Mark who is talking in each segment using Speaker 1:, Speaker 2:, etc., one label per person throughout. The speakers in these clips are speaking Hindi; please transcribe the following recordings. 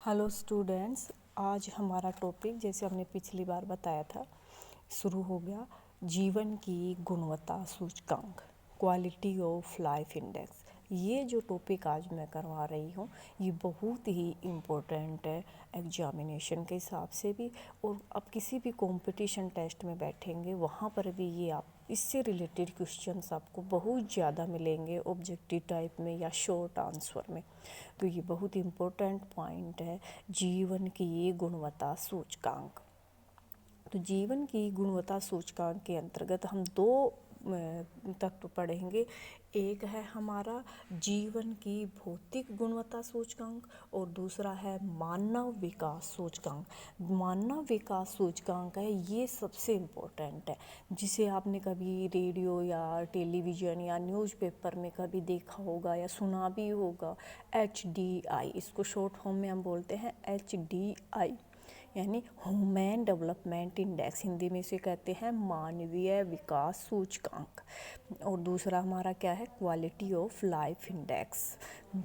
Speaker 1: हेलो स्टूडेंट्स, आज हमारा टॉपिक जैसे हमने पिछली बार बताया था शुरू हो गया। जीवन की गुणवत्ता सूचकांक, क्वालिटी ऑफ लाइफ इंडेक्स। ये जो टॉपिक आज मैं करवा रही हूँ ये बहुत ही इम्पोर्टेंट है एग्जामिनेशन के हिसाब से भी, और अब किसी भी कंपटीशन टेस्ट में बैठेंगे वहाँ पर भी ये आप इससे रिलेटेड क्वेश्चंस आपको बहुत ज़्यादा मिलेंगे ऑब्जेक्टिव टाइप में या शॉर्ट आंसर में। तो ये बहुत इम्पोर्टेंट पॉइंट है, जीवन की गुणवत्ता सूचकांक। तो जीवन की गुणवत्ता सूचकांक के अंतर्गत हम दो तत्व पढ़ेंगे। एक है हमारा जीवन की भौतिक गुणवत्ता सूचकांक और दूसरा है मानव विकास सूचकांक। मानव विकास सूचकांक है ये सबसे इम्पोर्टेंट है, जिसे आपने कभी रेडियो या टेलीविज़न या न्यूज़पेपर में कभी देखा होगा या सुना भी होगा। HDI, इसको शॉर्ट फॉर्म में हम बोलते हैं HDI, यानी ह्यूमन डेवलपमेंट इंडेक्स। हिंदी में इसे कहते हैं मानवीय विकास सूचकांक। और दूसरा हमारा क्या है, quality of life index,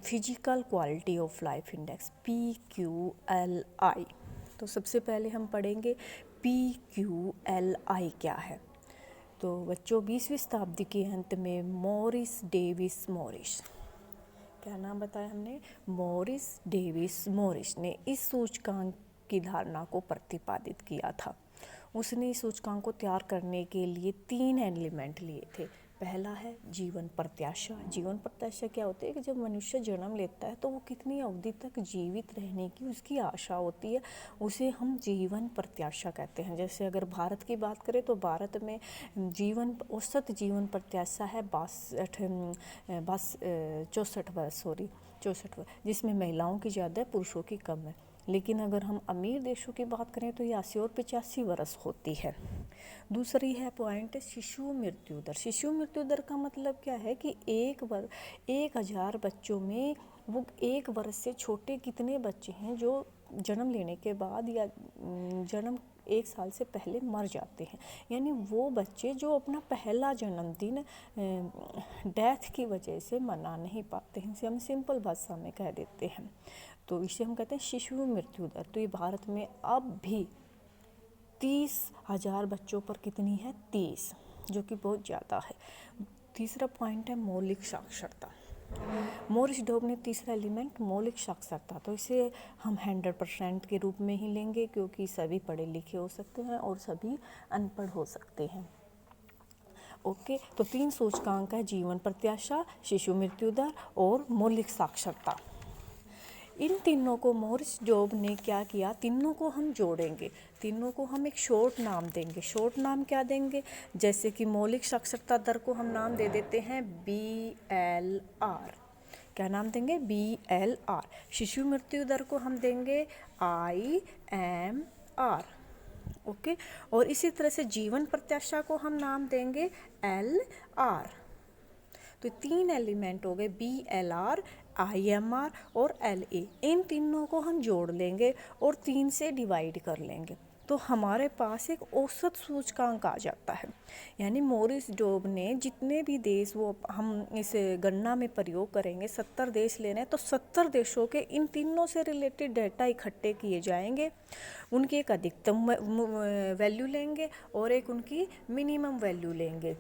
Speaker 1: physical quality of life index, PQLI। तो सबसे पहले हम पढ़ेंगे PQLI क्या है। तो बच्चों 20वीं शताब्दी के अंत में मॉरिस डेविस मॉरिस, क्या नाम बताया हमने, मॉरिस डेविस मॉरिस ने इस सूचकांक की धारणा को प्रतिपादित किया था। उसने इस सूचकांक को तैयार करने के लिए 3 एलिमेंट लिए थे। पहला है जीवन प्रत्याशा। जीवन प्रत्याशा क्या होती है कि जब मनुष्य जन्म लेता है तो वो कितनी अवधि तक जीवित रहने की उसकी आशा होती है, उसे हम जीवन प्रत्याशा कहते हैं। जैसे अगर भारत की बात करें तो भारत में औसत जीवन प्रत्याशा है 64 वर्ष, जिसमें महिलाओं की ज़्यादा है, पुरुषों की कम है। लेकिन अगर हम अमीर देशों की बात करें तो ये 80 और 85 वर्ष होती है। दूसरी है पॉइंट शिशु मृत्यु दर। शिशु मृत्यु दर का मतलब क्या है कि 1000 बच्चों में वो 1 वर्ष से छोटे कितने बच्चे हैं जो जन्म लेने के बाद या जन्म 1 साल से पहले मर जाते हैं। यानी वो बच्चे जो अपना पहला जन्मदिन डेथ की वजह से मना नहीं पाते हैं, इसे हम सिंपल भाषा में कह देते हैं। तो इसे हम कहते हैं शिशु मृत्यु दर। तो ये भारत में अब भी 30,000 बच्चों पर कितनी है, 30, जो कि बहुत ज़्यादा है। तीसरा पॉइंट है मौलिक साक्षरता। मॉरिस डॉब ने तीसरा एलिमेंट मौलिक साक्षरता, तो इसे हम 100% के रूप में ही लेंगे, क्योंकि सभी पढ़े लिखे हो सकते हैं और सभी अनपढ़ हो सकते हैं। ओके, तो 3 सूचकांक है, जीवन प्रत्याशा, शिशु मृत्यु दर और मौलिक साक्षरता। इन तीनों को मॉरिस डॉब ने क्या किया, तीनों को हम जोड़ेंगे, तीनों को हम एक शॉर्ट नाम देंगे। शॉर्ट नाम क्या देंगे, जैसे कि मौलिक साक्षरता दर को हम नाम दे देते हैं BLR। क्या नाम देंगे, BLR। शिशु मृत्यु दर को हम देंगे IMR। ओके, और इसी तरह से जीवन प्रत्याशा को हम नाम देंगे LR। तो 3 एलिमेंट हो गए, BLR, IMR और LA। इन तीनों को हम जोड़ लेंगे और 3 से डिवाइड कर लेंगे, तो हमारे पास एक औसत सूचकांक आ जाता है। यानी मॉरिस डॉब ने जितने भी देश वो हम इस गणना में प्रयोग करेंगे, 70 देश लेने हैं, तो 70 देशों के इन तीनों से रिलेटेड डाटा इकट्ठे किए जाएंगे। उनकी एक अधिकतम वैल्यू लेंगे और एक उनकी मिनिमम वैल्यू लेंगे।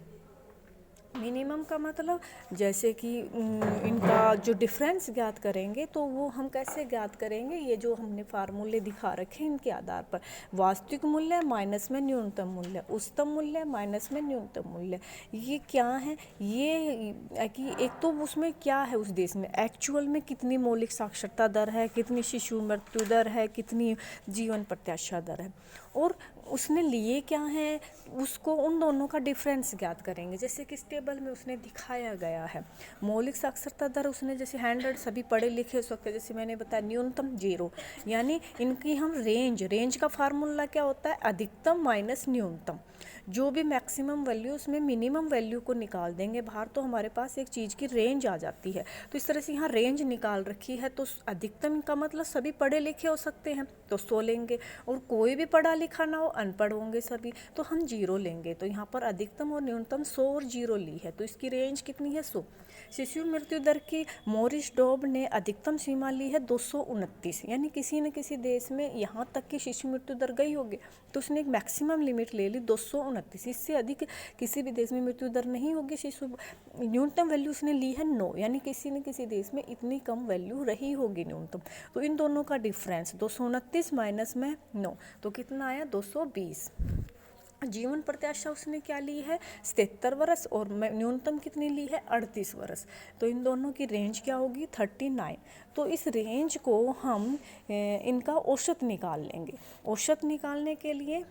Speaker 1: मिनिमम का मतलब जैसे कि इनका जो डिफरेंस ज्ञात करेंगे, तो वो हम कैसे ज्ञात करेंगे, ये जो हमने फार्मूले दिखा रखे हैं इनके आधार पर, वास्तविक मूल्य माइनस में न्यूनतम मूल्य, उच्चतम मूल्य माइनस में न्यूनतम मूल्य। ये क्या है, ये कि एक तो उसमें क्या है, उस देश में एक्चुअल में कितनी मौलिक साक्षरता दर है, कितनी शिशु मृत्यु दर है, कितनी जीवन प्रत्याशा दर है, और उसने लिए क्या है, उसको उन दोनों का डिफरेंस ज्ञात करेंगे। जैसे कि इस टेबल में उसने दिखाया गया है, मौलिक साक्षरता दर उसने जैसे 100 सभी पढ़े लिखे हो सकते, जैसे मैंने बताया न्यूनतम 0, यानी इनकी हम रेंज का फार्मूला क्या होता है, अधिकतम माइनस न्यूनतम। जो भी मैक्सिमम वैल्यू उसमें मिनिमम वैल्यू को निकाल देंगे बाहर, तो हमारे पास एक चीज़ की रेंज आ जाती है। तो इस तरह से यहाँ रेंज निकाल रखी है, तो अधिकतम का मतलब सभी पढ़े लिखे हो सकते हैं तो 100 लेंगे, और कोई भी पढ़ा लिखा ना हो, अनपढ़ होंगे सभी, तो हम 0 लेंगे। तो यहाँ पर अधिकतम और न्यूनतम 100 और 0 ली है, तो इसकी रेंज कितनी है 100। शिशु मृत्यु दर की मॉरिस डॉब ने अधिकतम सीमा ली है 229, यानी किसी न किसी देश में यहाँ तक की शिशु मृत्यु दर गई होगी, तो उसने एक मैक्सिमम लिमिट ले ली 229। इससे अधिक किसी भी देश में मृत्यु दर नहीं होगी। शिशु न्यूनतम वैल्यू उसने ली है 9, यानी किसी न किसी देश में इतनी कम वैल्यू रही होगी न्यूनतम। तो इन दोनों का डिफरेंस 229 माइनस में 9, तो कितना आया 220। जीवन प्रत्याशा उसने क्या ली है 77 वर्ष, और न्यूनतम कितनी ली है 38 वर्ष। तो इन दोनों की रेंज क्या होगी 39। तो इस रेंज को हम इनका औसत निकाल लेंगे। औसत निकालने के लिए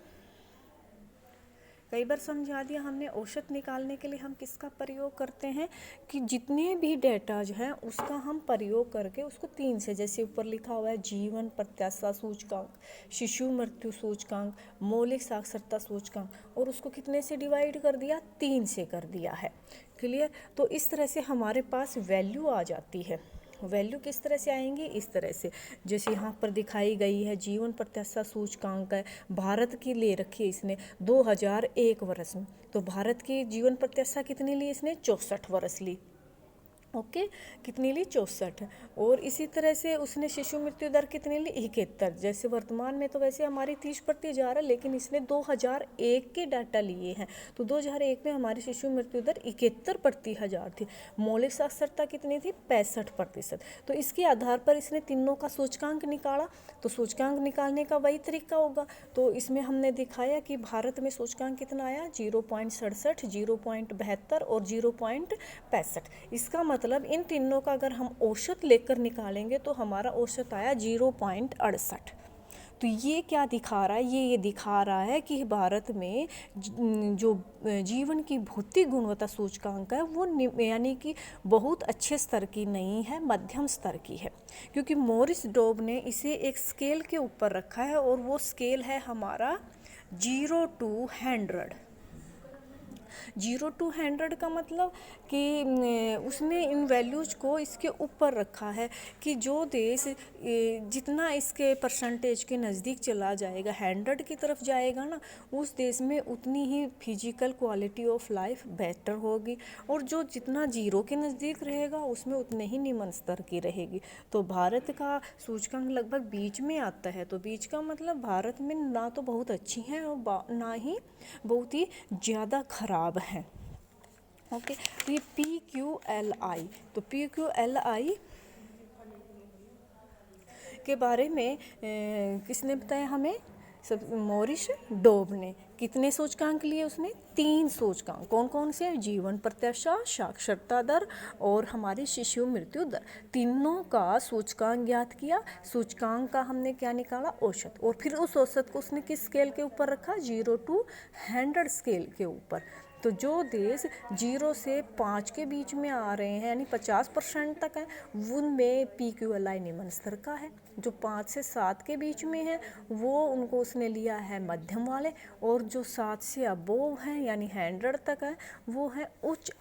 Speaker 1: कई बार समझा दिया हमने, औसत निकालने के लिए हम किसका प्रयोग करते हैं कि जितने भी डेटा जो है उसका हम प्रयोग करके उसको 3 से, जैसे ऊपर लिखा हुआ है जीवन प्रत्याशा सूचकांक, शिशु मृत्यु सूचकांक, मौलिक साक्षरता सूचकांक, और उसको कितने से डिवाइड कर दिया 3 से कर दिया है। क्लियर। तो इस तरह से हमारे पास वैल्यू आ जाती है। वैल्यू किस तरह से आएंगी, इस तरह से जैसे यहाँ पर दिखाई गई है। जीवन प्रत्याशा सूचकांक है, भारत की ले रखी है इसने 2001 वर्ष में, तो भारत की जीवन प्रत्याशा कितनी ली इसने 64 वर्ष ली। ओके, कितनी ली 64। और इसी तरह से उसने शिशु मृत्यु दर कितनी ली 71। जैसे वर्तमान में तो वैसे हमारी 30 प्रति जा रहा है, लेकिन इसने 2001 के डाटा लिए हैं, तो 2001 में हमारी शिशु मृत्यु दर 71 प्रति हजार थी। मौलिक साक्षरता कितनी थी 65%। तो इसके आधार पर इसने तीनों का सूचकांक निकाला। तो सूचकांक निकालने का वही तरीका होगा। तो इसमें हमने दिखाया कि भारत में सूचकांक कितना आया 0.67, 0.72 और 0.65। इसका मतलब इन तीनों का अगर हम औसत लेकर निकालेंगे तो हमारा औसत आया 0.68। तो ये क्या दिखा रहा है, ये दिखा रहा है कि भारत में जो जीवन की भौतिक गुणवत्ता सूचकांक है वो यानी कि बहुत अच्छे स्तर की नहीं है, मध्यम स्तर की है। क्योंकि मॉरिस डॉब ने इसे एक स्केल के ऊपर रखा है, और वो स्केल है हमारा 0 to 100। 0 to 100 का मतलब कि उसने इन वैल्यूज़ को इसके ऊपर रखा है कि जो देश जितना इसके परसेंटेज के नज़दीक चला जाएगा, 100 की तरफ जाएगा ना, उस देश में उतनी ही फिजिकल क्वालिटी ऑफ लाइफ बेहतर होगी, और जो जितना 0 के नज़दीक रहेगा उसमें उतने ही निम्न स्तर की रहेगी। तो भारत का सूचकांक लगभग बीच में आता है। तो बीच का मतलब भारत में ना तो बहुत अच्छी हैं और ना ही बहुत ही ज़्यादा खराब हैं। ओके, तो ये PQLI, तो PQLI के बारे में किसने बताया हमें, सब मॉरिस डॉब ने। कितने सूचकांक लिए उसने 3 सूचकांक। कौन कौन से, जीवन प्रत्याशा, साक्षरता दर और हमारी शिशु मृत्यु दर, तीनों का सूचकांक ज्ञात किया। सूचकांक का हमने क्या निकाला औसत, और फिर उस औसत को उसने किस स्केल के ऊपर रखा 0 to 100 स्केल के ऊपर। तो जो देश 0 से 5 के बीच में आ रहे हैं यानी 50% तक है, उनमें PQLI निम्न स्तर का है। जो 5 से 7 के बीच में है वो उनको उसने लिया है मध्यम वाले, और जो 7 से अबोव हैं यानी 100 तक है वो है उच्च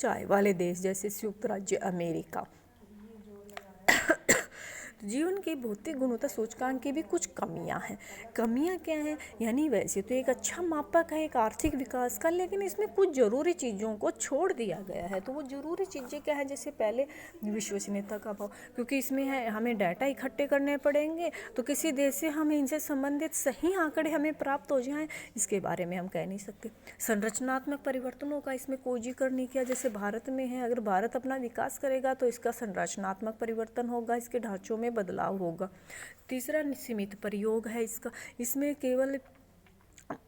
Speaker 1: आय वाले देश, जैसे संयुक्त राज्य अमेरिका। जीवन की भौतिक गुणवत्ता सूचकांक की भी कुछ कमियां हैं। कमियां क्या हैं, यानी वैसे तो एक अच्छा मापक है एक आर्थिक विकास का, लेकिन इसमें कुछ ज़रूरी चीज़ों को छोड़ दिया गया है। तो वो ज़रूरी चीज़ें क्या है, जैसे पहले विश्वसनीयता का अभाव, क्योंकि इसमें है हमें डाटा इकट्ठे करने पड़ेंगे, तो किसी देश से हमें इनसे संबंधित सही आंकड़े हमें प्राप्त हो जाएँ इसके बारे में हम कह नहीं सकते। संरचनात्मक परिवर्तनों का इसमें कोई जिक्र नहीं किया। जैसे भारत में है, अगर भारत अपना विकास करेगा तो इसका संरचनात्मक परिवर्तन होगा, इसके ढांचों में बदलाव होगा। तीसरा सीमित प्रयोग है इसका, इसमें केवल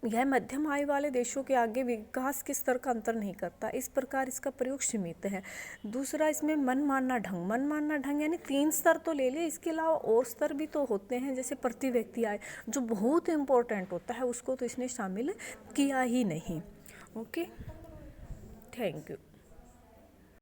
Speaker 1: यह मध्यम आय वाले देशों के आगे विकास के स्तर का अंतर नहीं करता, इस प्रकार इसका प्रयोग सीमित है। दूसरा, इसमें मनमाना ढंग यानी 3 स्तर तो ले लिए, इसके अलावा और स्तर भी तो होते हैं, जैसे प्रति व्यक्ति आय जो बहुत इम्पोर्टेंट होता है उसको तो इसने शामिल किया ही नहीं। Okay, thank you.